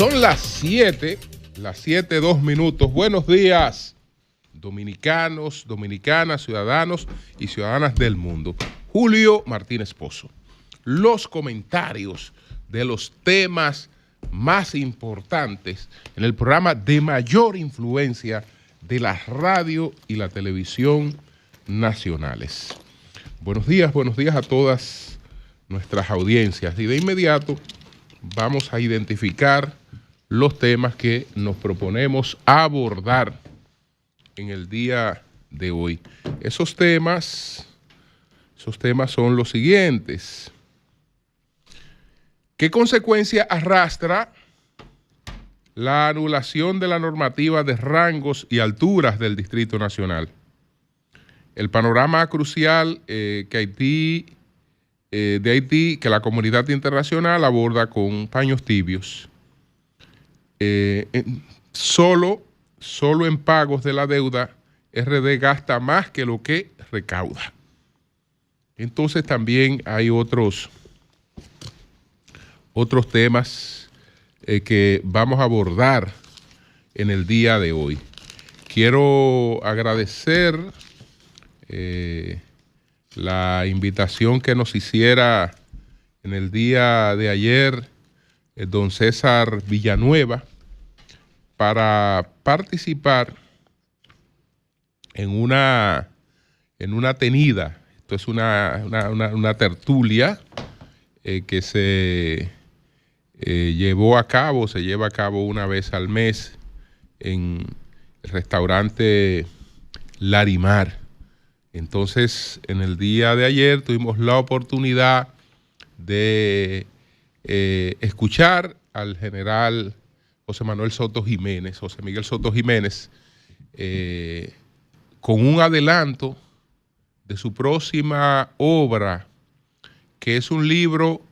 Son las 7:02. Buenos días, dominicanos, dominicanas, ciudadanos y ciudadanas del mundo. Julio Martínez Pozo. Los comentarios de los temas más importantes en el programa de mayor influencia de la radio y la televisión nacionales. Buenos días a todas nuestras audiencias. Y de inmediato vamos a identificar los temas que nos proponemos abordar en el día de hoy. Esos temas son los siguientes. ¿Qué consecuencia arrastra la anulación de la normativa de rangos y alturas del Distrito Nacional? El panorama crucial de Haití, que la comunidad internacional aborda con paños tibios. Solo en pagos de la deuda, RD gasta más que lo que recauda. Entonces también hay otros temas que vamos a abordar en el día de hoy. Quiero agradecer la invitación que nos hiciera en el día de ayer don César Villanueva para participar en una tenida. Esto es una tertulia que se lleva a cabo una vez al mes en el restaurante Larimar. Entonces, en el día de ayer tuvimos la oportunidad de escuchar al general José Miguel Soto Jiménez, con un adelanto de su próxima obra, que es un libro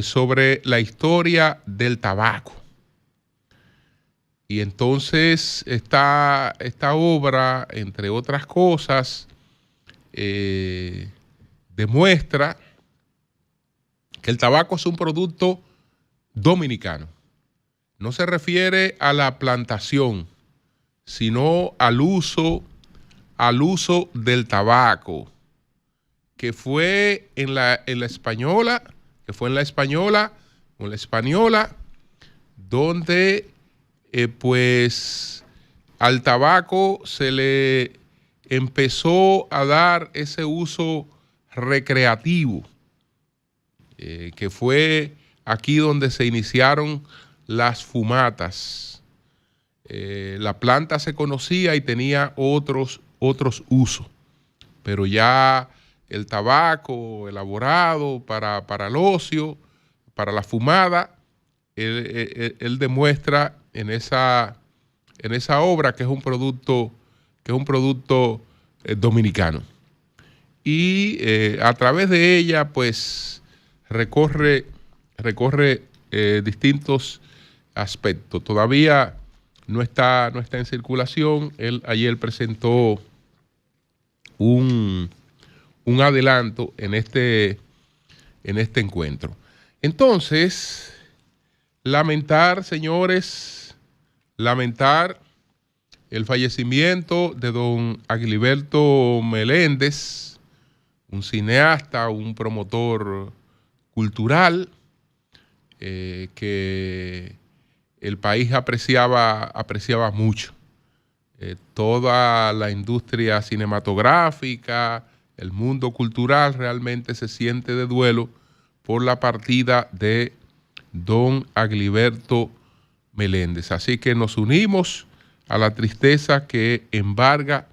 sobre la historia del tabaco. Y entonces esta obra, entre otras cosas, demuestra que el tabaco es un producto dominicano. No se refiere a la plantación, sino al uso del tabaco, que fue en la española, donde pues al tabaco se le empezó a dar ese uso recreativo, que fue aquí donde se iniciaron las fumatas. La planta se conocía y tenía otros usos, pero ya el tabaco elaborado para el ocio, para la fumada, él demuestra en esa obra que es un producto dominicano. Y a través de ella pues recorre distintos aspectos. Todavía no está en circulación. Él ayer presentó un adelanto en este encuentro. Entonces, señores, lamentar el fallecimiento de don Agiliberto Meléndez, un cineasta, un promotor cultural, que el país apreciaba mucho. Toda la industria cinematográfica, el mundo cultural realmente se siente de duelo por la partida de don Agiliberto Meléndez. Así que nos unimos a la tristeza que embarga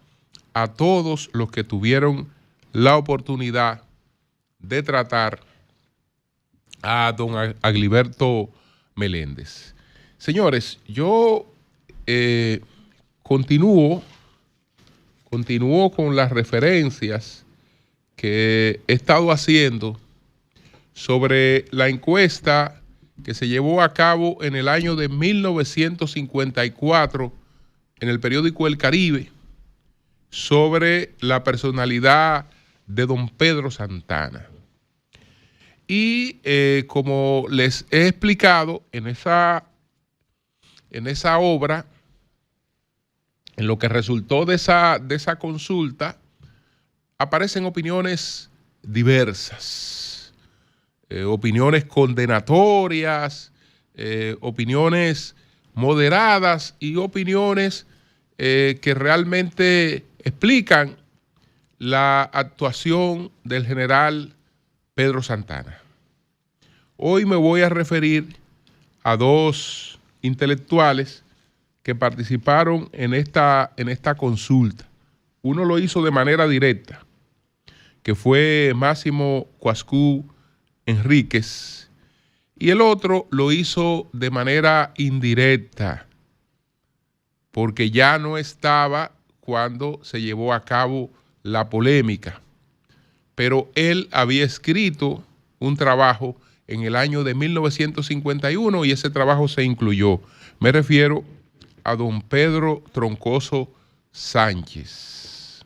a todos los que tuvieron la oportunidad de tratar a don Agiliberto Meléndez. Señores, yo continúo con las referencias que he estado haciendo sobre la encuesta que se llevó a cabo en el año de 1954 en el periódico El Caribe sobre la personalidad de don Pedro Santana. Y como les he explicado, en esa en esa obra, en lo que resultó de esa consulta, aparecen opiniones diversas, opiniones condenatorias, opiniones moderadas y opiniones que realmente explican la actuación del general Pedro Santana. Hoy me voy a referir a dos intelectuales que participaron en esta consulta. Uno lo hizo de manera directa, que fue Máximo Coascú Enríquez, y el otro lo hizo de manera indirecta, porque ya no estaba cuando se llevó a cabo la polémica, pero él había escrito un trabajo en el año de 1951 y ese trabajo se incluyó. Me refiero a don Pedro Troncoso Sánchez.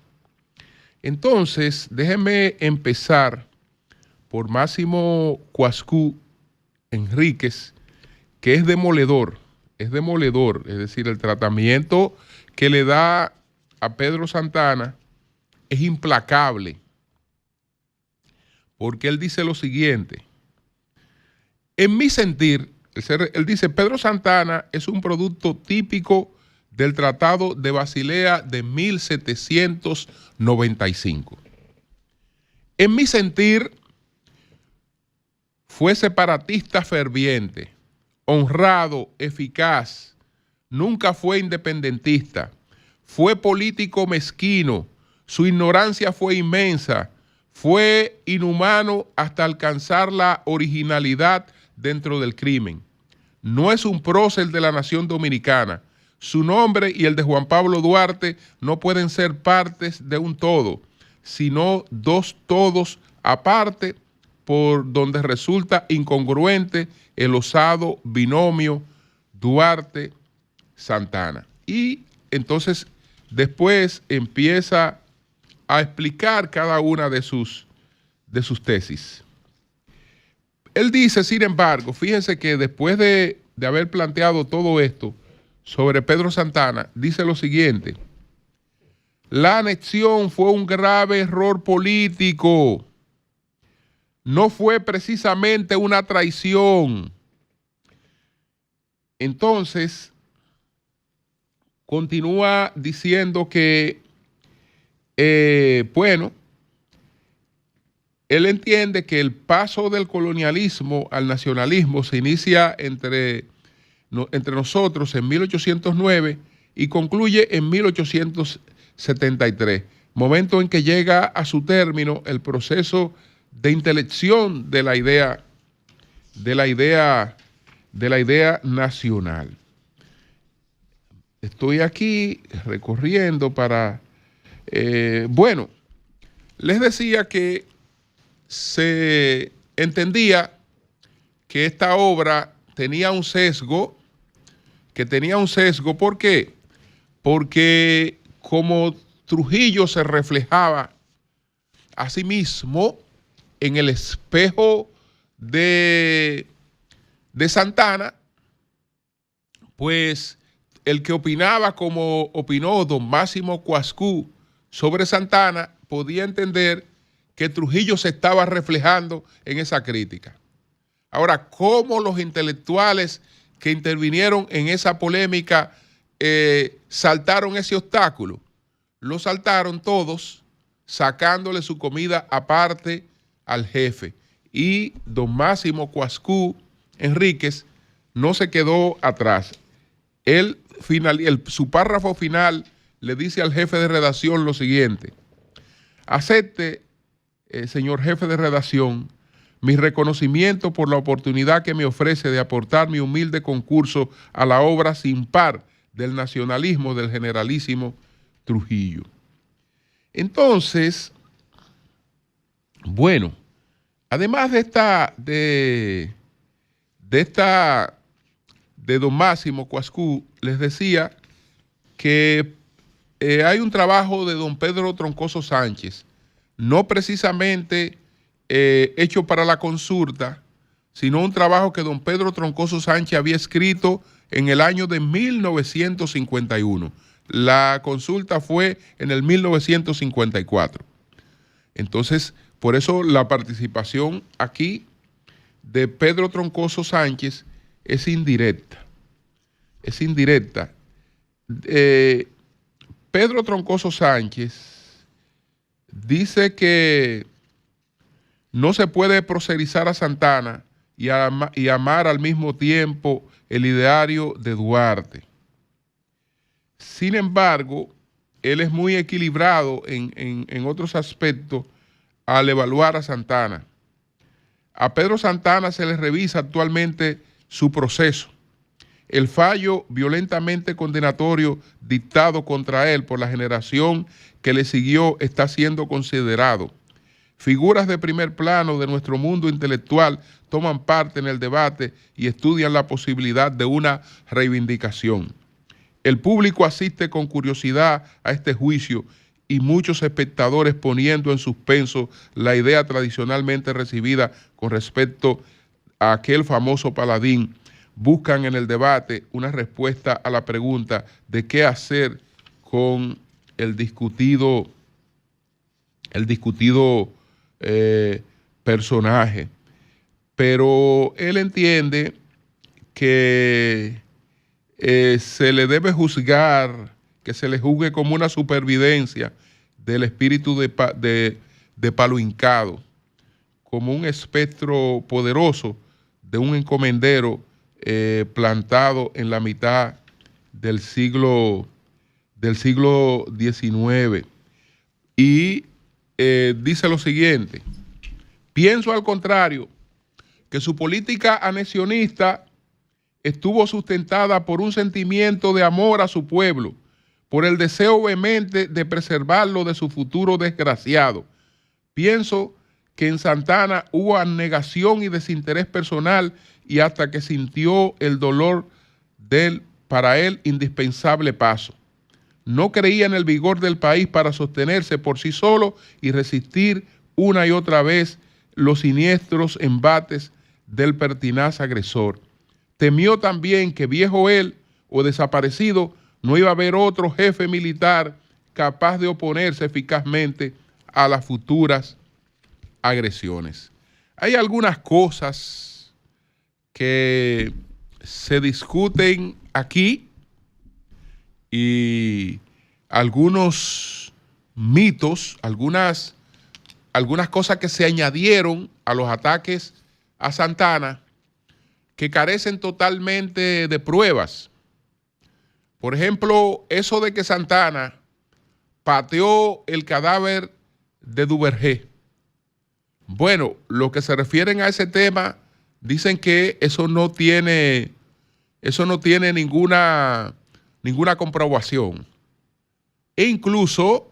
Entonces, déjenme empezar por Máximo Coascú Enríquez, que es demoledor, es decir, el tratamiento que le da a Pedro Santana es implacable, porque él dice lo siguiente: en mi sentir, él dice, Pedro Santana es un producto típico del Tratado de Basilea de 1795. En mi sentir, fue separatista ferviente, honrado, eficaz, nunca fue independentista, fue político mezquino, su ignorancia fue inmensa, fue inhumano hasta alcanzar la originalidad dentro del crimen. No es un prócer de la nación dominicana. Su nombre y el de Juan Pablo Duarte no pueden ser partes de un todo, sino dos todos aparte, por donde resulta incongruente el osado binomio Duarte-Santana. Y entonces después empieza a explicar cada una de sus tesis. Él dice, sin embargo, fíjense que después de haber planteado todo esto sobre Pedro Santana, dice lo siguiente: la anexión fue un grave error político, no fue precisamente una traición. Entonces, continúa diciendo que, bueno, él entiende que el paso del colonialismo al nacionalismo se inicia entre nosotros en 1809 y concluye en 1873, momento en que llega a su término el proceso de intelección de la idea nacional. Estoy aquí recorriendo para, bueno, les decía que se entendía que esta obra tenía un sesgo, ¿por qué? Porque como Trujillo se reflejaba a sí mismo en el espejo de Santana, pues el que opinaba como opinó don Máximo Coascú sobre Santana podía entender que Trujillo se estaba reflejando en esa crítica. Ahora, ¿cómo los intelectuales que intervinieron en esa polémica saltaron ese obstáculo? Lo saltaron todos sacándole su comida aparte al jefe. Y don Máximo Coascú Enríquez no se quedó atrás. Su párrafo final le dice al jefe de redacción lo siguiente: acepte, señor jefe de redacción, mi reconocimiento por la oportunidad que me ofrece de aportar mi humilde concurso a la obra sin par del nacionalismo del generalísimo Trujillo. Entonces, bueno, además de don Máximo Coascú, les decía que hay un trabajo de don Pedro Troncoso Sánchez, no precisamente hecho para la consulta, sino un trabajo que don Pedro Troncoso Sánchez había escrito en el año de 1951. La consulta fue en el 1954. Entonces, por eso la participación aquí de Pedro Troncoso Sánchez es indirecta. Es indirecta. Pedro Troncoso Sánchez dice que no se puede proselizar a Santana y amar al mismo tiempo el ideario de Duarte. Sin embargo, él es muy equilibrado en otros aspectos al evaluar a Santana. A Pedro Santana se le revisa actualmente su proceso. El fallo violentamente condenatorio dictado contra él por la generación que le siguió está siendo considerado. Figuras de primer plano de nuestro mundo intelectual toman parte en el debate y estudian la posibilidad de una reivindicación. El público asiste con curiosidad a este juicio y muchos espectadores poniendo en suspenso la idea tradicionalmente recibida con respecto a aquel famoso paladín, buscan en el debate una respuesta a la pregunta de qué hacer con el discutido personaje. Pero él entiende que se le debe juzgar, que se le juzgue como una supervivencia del espíritu de Palo Hincado, como un espectro poderoso de un encomendero plantado en la mitad del siglo XIX. Y dice lo siguiente: pienso al contrario, que su política anexionista estuvo sustentada por un sentimiento de amor a su pueblo, por el deseo vehemente de preservarlo de su futuro desgraciado. Pienso que en Santana hubo abnegación y desinterés personal y hasta que sintió el dolor del, para él, indispensable paso. No creía en el vigor del país para sostenerse por sí solo y resistir una y otra vez los siniestros embates del pertinaz agresor. Temió también que viejo él o desaparecido no iba a haber otro jefe militar capaz de oponerse eficazmente a las futuras agresiones. Hay algunas cosas que se discuten aquí y algunos mitos, algunas cosas que se añadieron a los ataques a Santana que carecen totalmente de pruebas. Por ejemplo, eso de que Santana pateó el cadáver de Duvergé. Bueno, los que se refieren a ese tema dicen que eso no tiene ninguna comprobación. E incluso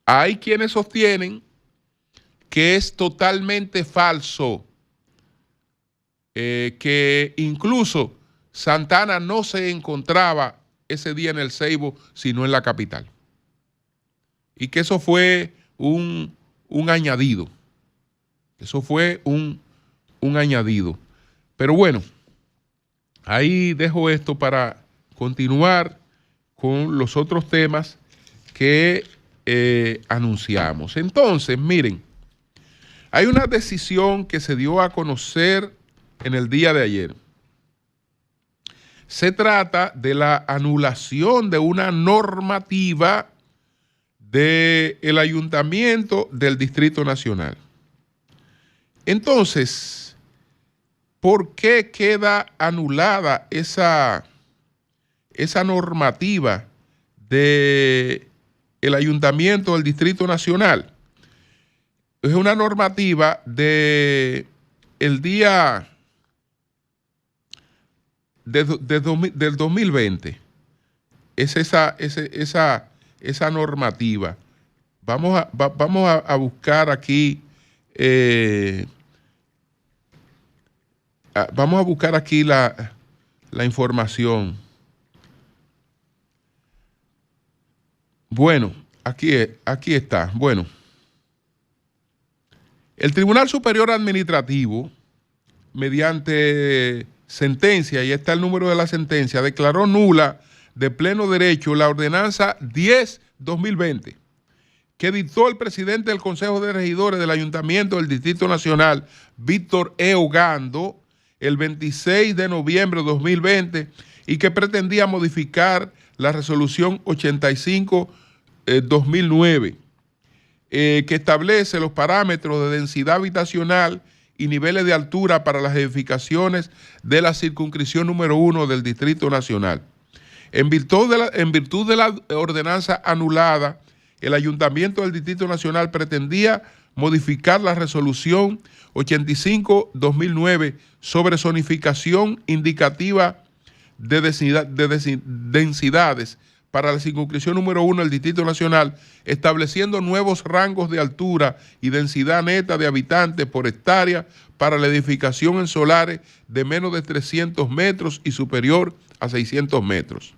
hay quienes sostienen que es totalmente falso, que incluso Santana no se encontraba ese día en el Ceibo, sino en la capital. Y que eso fue un añadido. Eso fue un añadido. Pero bueno, ahí dejo esto para continuar con los otros temas que anunciamos. Entonces, miren, hay una decisión que se dio a conocer en el día de ayer. Se trata de la anulación de una normativa del Ayuntamiento del Distrito Nacional. Entonces, ¿por qué queda anulada esa normativa del Ayuntamiento del Distrito Nacional? Es una normativa del día del 2020. Es esa normativa. Vamos a buscar aquí la información. Bueno, aquí está. Bueno, el Tribunal Superior Administrativo, mediante sentencia, y está el número de la sentencia, declaró nula de pleno derecho la ordenanza 10/2020 que dictó el presidente del Consejo de Regidores del Ayuntamiento del Distrito Nacional, Víctor E. Ogando, el 26 de noviembre de 2020 y que pretendía modificar la resolución 85/2009, que establece los parámetros de densidad habitacional y niveles de altura para las edificaciones de la circunscripción número 1 del Distrito Nacional. En virtud de la ordenanza anulada, el Ayuntamiento del Distrito Nacional pretendía modificar la resolución 85/2009 sobre zonificación indicativa de densidades para la circunscripción número 1 del Distrito Nacional, estableciendo nuevos rangos de altura y densidad neta de habitantes por hectárea para la edificación en solares de menos de 300 metros y superior a 600 metros.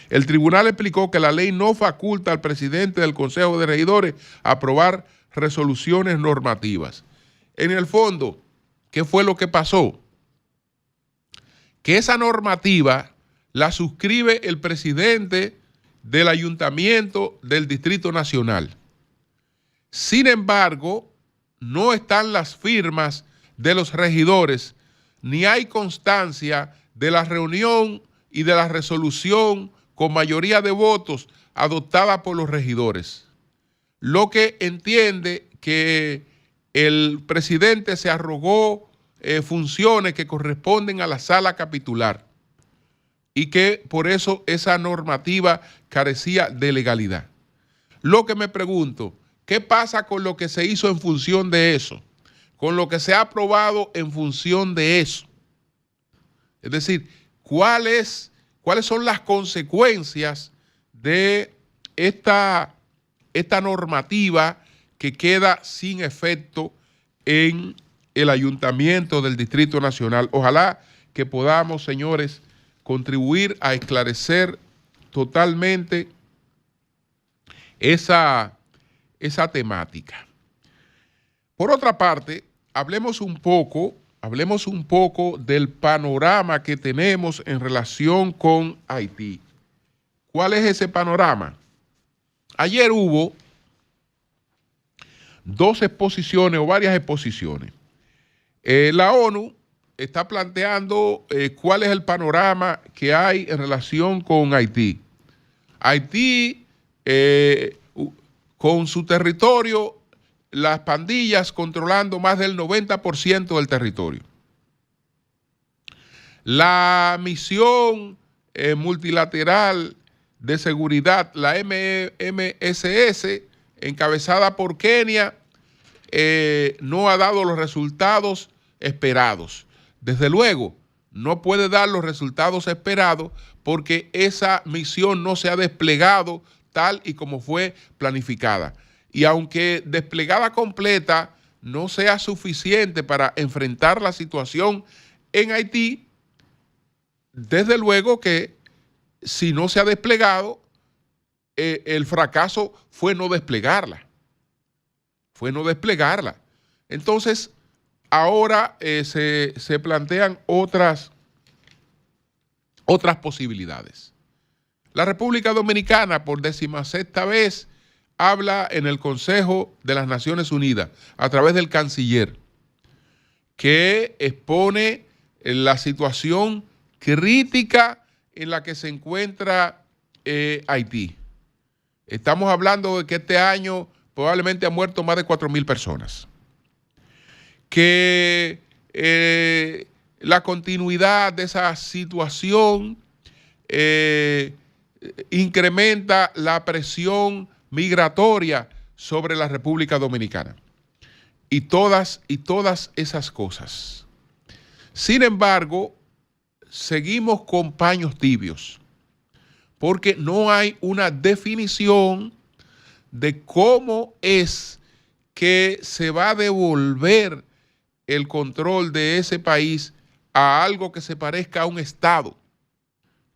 El tribunal explicó que la ley no faculta al presidente del Consejo de Regidores a aprobar resoluciones normativas. En el fondo, ¿qué fue lo que pasó? Que esa normativa la suscribe el presidente del Ayuntamiento del Distrito Nacional. Sin embargo, no están las firmas de los regidores, ni hay constancia de la reunión y de la resolución con mayoría de votos adoptada por los regidores, lo que entiende que el presidente se arrogó funciones que corresponden a la sala capitular y que por eso esa normativa carecía de legalidad. Lo que me pregunto, ¿qué pasa con lo que se hizo en función de eso? Con lo que se ha aprobado en función de eso. Es decir, ¿cuáles son las consecuencias de esta normativa que queda sin efecto en el Ayuntamiento del Distrito Nacional? Ojalá que podamos, señores, contribuir a esclarecer totalmente esa temática. Por otra parte, hablemos un poco del panorama que tenemos en relación con Haití. ¿Cuál es ese panorama? Ayer hubo dos exposiciones o varias exposiciones. La ONU está planteando cuál es el panorama que hay en relación con Haití. Haití, con su territorio, las pandillas controlando más del 90% del territorio. La misión multilateral de seguridad, la MSS, encabezada por Kenia, no ha dado los resultados esperados. Desde luego, no puede dar los resultados esperados porque esa misión no se ha desplegado tal y como fue planificada. Y aunque desplegada completa no sea suficiente para enfrentar la situación en Haití, desde luego que si no se ha desplegado, el fracaso fue no desplegarla. Entonces, ahora se plantean otras posibilidades. La República Dominicana, por 16ª vez, habla en el Consejo de las Naciones Unidas a través del canciller, que expone la situación crítica en la que se encuentra Haití. Estamos hablando de que este año probablemente han muerto más de 4.000 personas. Que la continuidad de esa situación incrementa la presión migratoria sobre la República Dominicana y todas esas cosas. Sin embargo, seguimos con paños tibios porque no hay una definición de cómo es que se va a devolver el control de ese país a algo que se parezca a un Estado,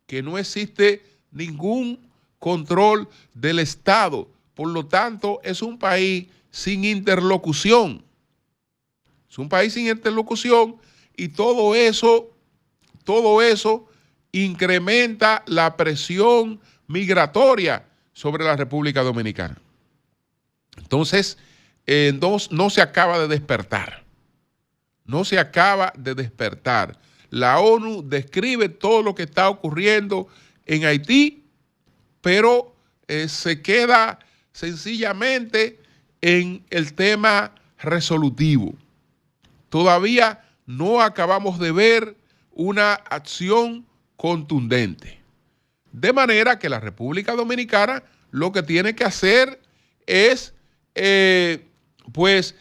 que no existe ningún control del Estado. Por lo tanto, es un país sin interlocución. Es un país sin interlocución y todo eso todo eso incrementa la presión migratoria sobre la República Dominicana. Entonces, no se acaba de despertar. No se acaba de despertar. La ONU describe todo lo que está ocurriendo en Haití, pero se queda sencillamente en el tema resolutivo. Todavía no acabamos de ver una acción contundente. De manera que la República Dominicana lo que tiene que hacer es, pues,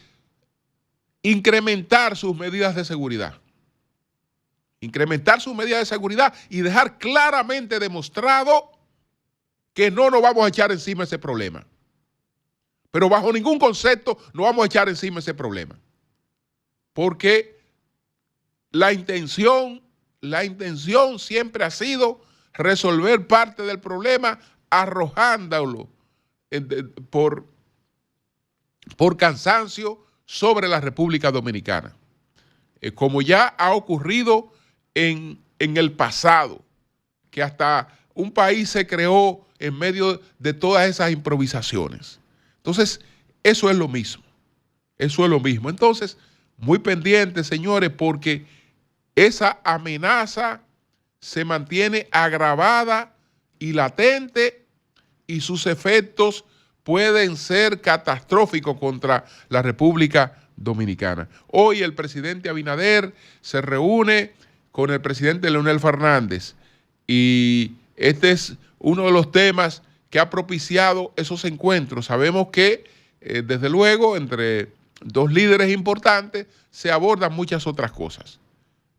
incrementar sus medidas de seguridad. Incrementar sus medidas de seguridad y dejar claramente demostrado que no nos vamos a echar encima ese problema. Pero bajo ningún concepto nos vamos a echar encima ese problema. Porque la intención siempre ha sido resolver parte del problema arrojándolo por cansancio sobre la República Dominicana. Como ya ha ocurrido en el pasado, que hasta un país se creó en medio de todas esas improvisaciones. Entonces, eso es lo mismo. Eso es lo mismo. Entonces, muy pendientes, señores, porque esa amenaza se mantiene agravada y latente y sus efectos pueden ser catastróficos contra la República Dominicana. Hoy el presidente Abinader se reúne con el presidente Leonel Fernández y este es uno de los temas que ha propiciado esos encuentros. Sabemos que, desde luego, entre dos líderes importantes se abordan muchas otras cosas.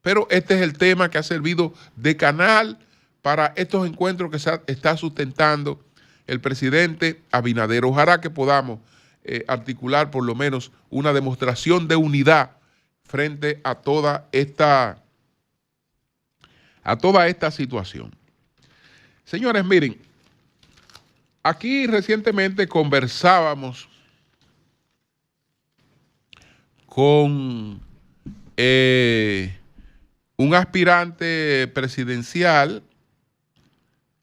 Pero este es el tema que ha servido de canal para estos encuentros que se está sustentando el presidente Abinader. Ojalá que podamos articular por lo menos una demostración de unidad frente a toda esta situación. Señores, miren, aquí recientemente conversábamos con un aspirante presidencial,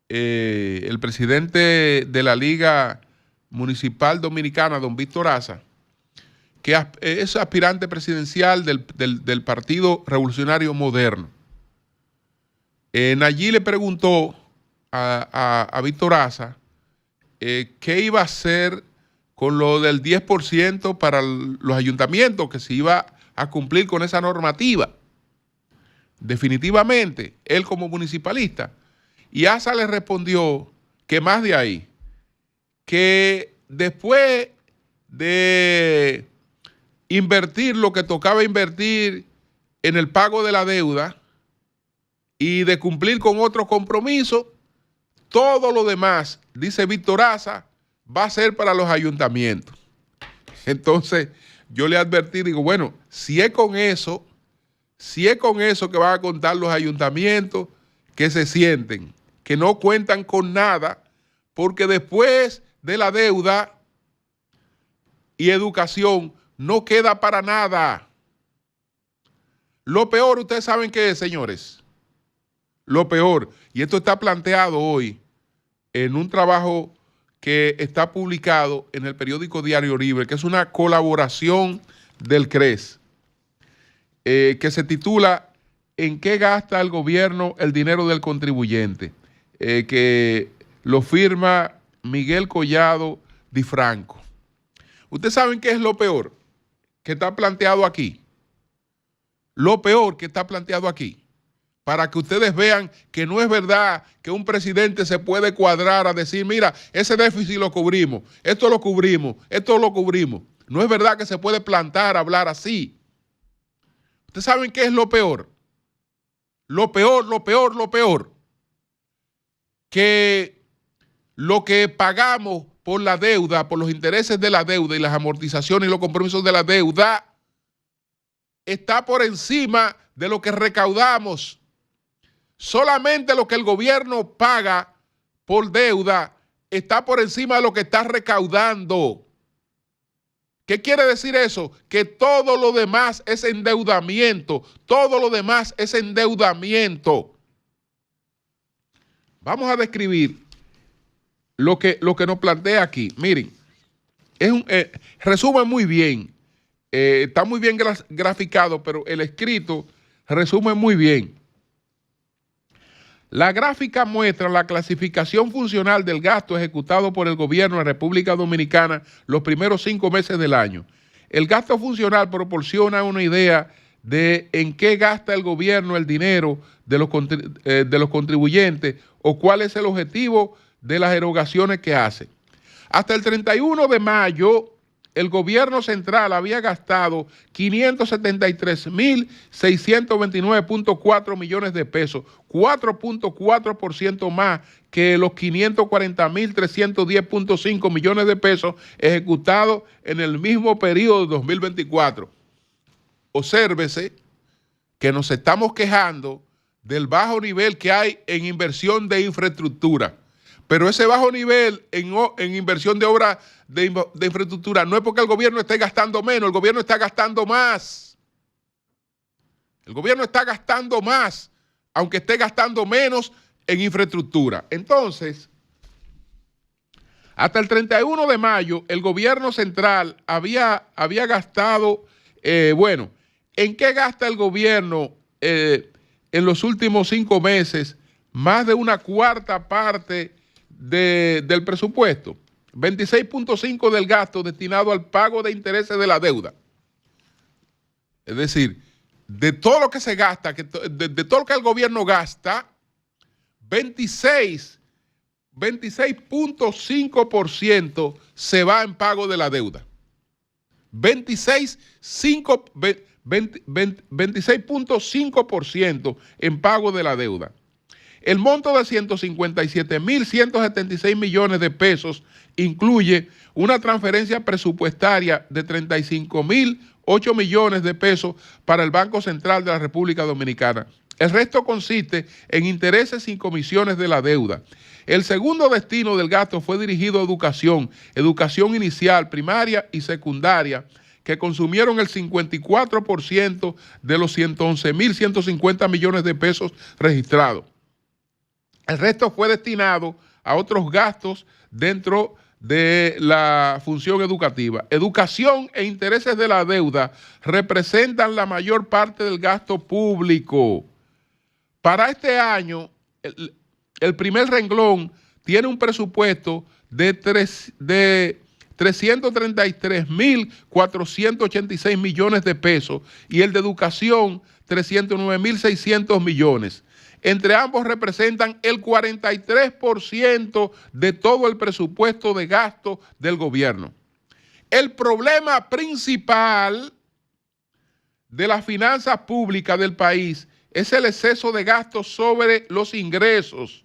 el presidente de la Liga Municipal Dominicana, don Víctor Aza, que es aspirante presidencial del Partido Revolucionario Moderno. Allí le preguntó a Víctor Aza qué iba a hacer con lo del 10% para los ayuntamientos, que se iba a cumplir con esa normativa. Definitivamente, él como municipalista. Y Aza le respondió que más de ahí, que después de invertir lo que tocaba invertir en el pago de la deuda y de cumplir con otros compromisos, todo lo demás, dice Víctor Aza, va a ser para los ayuntamientos. Entonces, yo le advertí, digo, bueno, si es con eso que van a contar los ayuntamientos, que se sienten, que no cuentan con nada, porque después de la deuda y educación no queda para nada. Lo peor, ustedes saben qué es, señores. Lo peor, y esto está planteado hoy en un trabajo que está publicado en el periódico Diario Libre, que es una colaboración del CRES, que se titula ¿En qué gasta el gobierno el dinero del contribuyente? Que lo firma Miguel Collado Di Franco. ¿Ustedes saben qué es lo peor que está planteado aquí? Lo peor que está planteado aquí, para que ustedes vean que no es verdad que un presidente se puede cuadrar a decir, mira, ese déficit lo cubrimos, esto lo cubrimos, esto lo cubrimos. No es verdad que se puede plantar a hablar así. ¿Ustedes saben qué es lo peor? Lo peor. Que lo que pagamos por la deuda, por los intereses de la deuda y las amortizaciones y los compromisos de la deuda, está por encima de lo que recaudamos. Solamente lo que el gobierno paga por deuda está por encima de lo que está recaudando. ¿Qué quiere decir eso? Que todo lo demás es endeudamiento. Todo lo demás es endeudamiento. Vamos a describir lo que nos plantea aquí. Miren, resume muy bien. Está muy bien graficado, pero el escrito resume muy bien. La gráfica muestra la clasificación funcional del gasto ejecutado por el gobierno de la República Dominicana los primeros 5 meses del año. El gasto funcional proporciona una idea de en qué gasta el gobierno el dinero de los contribuyentes o cuál es el objetivo de las erogaciones que hace. Hasta el 31 de mayo, el gobierno central había gastado 573.629.4 millones de pesos, 4.4% más que los 540.310.5 millones de pesos ejecutados en el mismo periodo de 2024. Obsérvese que nos estamos quejando del bajo nivel que hay en inversión de infraestructura. Pero ese bajo nivel en inversión de obras de infraestructura no es porque el gobierno esté gastando menos, el gobierno está gastando más. El gobierno está gastando más, aunque esté gastando menos en infraestructura. Entonces, hasta el 31 de mayo, el gobierno central había gastado, ¿en qué gasta el gobierno en los últimos 5 meses? Más de una cuarta parte del presupuesto. 26.5% del gasto destinado al pago de intereses de la deuda. Es decir, de todo lo que se gasta, de todo lo que el gobierno gasta, 26.5% se va en pago de la deuda. 26.5% en pago de la deuda. El monto de 157.176 millones de pesos incluye una transferencia presupuestaria de 35.008 millones de pesos para el Banco Central de la República Dominicana. El resto consiste en intereses sin comisiones de la deuda. El segundo destino del gasto fue dirigido a educación inicial, primaria y secundaria, que consumieron el 54% de los 111.150 millones de pesos registrados. El resto fue destinado a otros gastos dentro de la función educativa. Educación e intereses de la deuda representan la mayor parte del gasto público. Para este año, el primer renglón tiene un presupuesto de 333.486 millones de pesos y el de educación 309.600 millones. Entre ambos representan el 43% de todo el presupuesto de gasto del gobierno. El problema principal de las finanzas públicas del país es el exceso de gastos sobre los ingresos.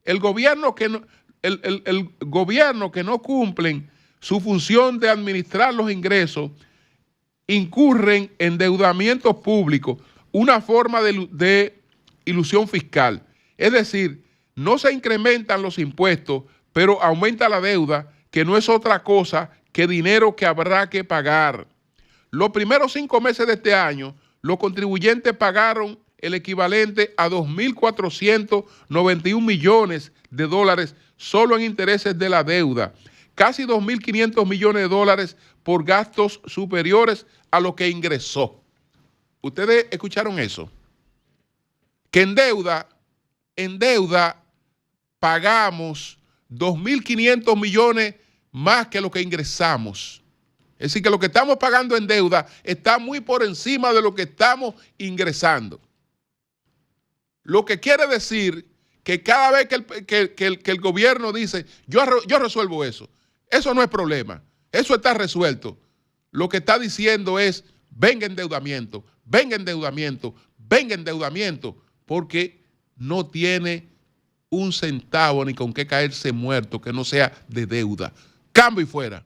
El gobierno que no cumplen su función de administrar los ingresos incurren en endeudamiento público, una forma de ilusión fiscal. Es decir, no se incrementan los impuestos, pero aumenta la deuda, que no es otra cosa que dinero que habrá que pagar. Los primeros 5 meses de este año, los contribuyentes pagaron el equivalente a 2.491 millones de dólares solo en intereses de la deuda, casi 2.500 millones de dólares por gastos superiores a lo que ingresó. ¿Ustedes escucharon eso? Que en deuda pagamos 2.500 millones más que lo que ingresamos. Es decir, que lo que estamos pagando en deuda está muy por encima de lo que estamos ingresando. Lo que quiere decir que cada vez que el gobierno dice, yo resuelvo eso, eso no es problema, eso está resuelto. Lo que está diciendo es, venga endeudamiento, venga endeudamiento, venga endeudamiento, porque no tiene un centavo ni con qué caerse muerto que no sea de deuda. Cambio y fuera.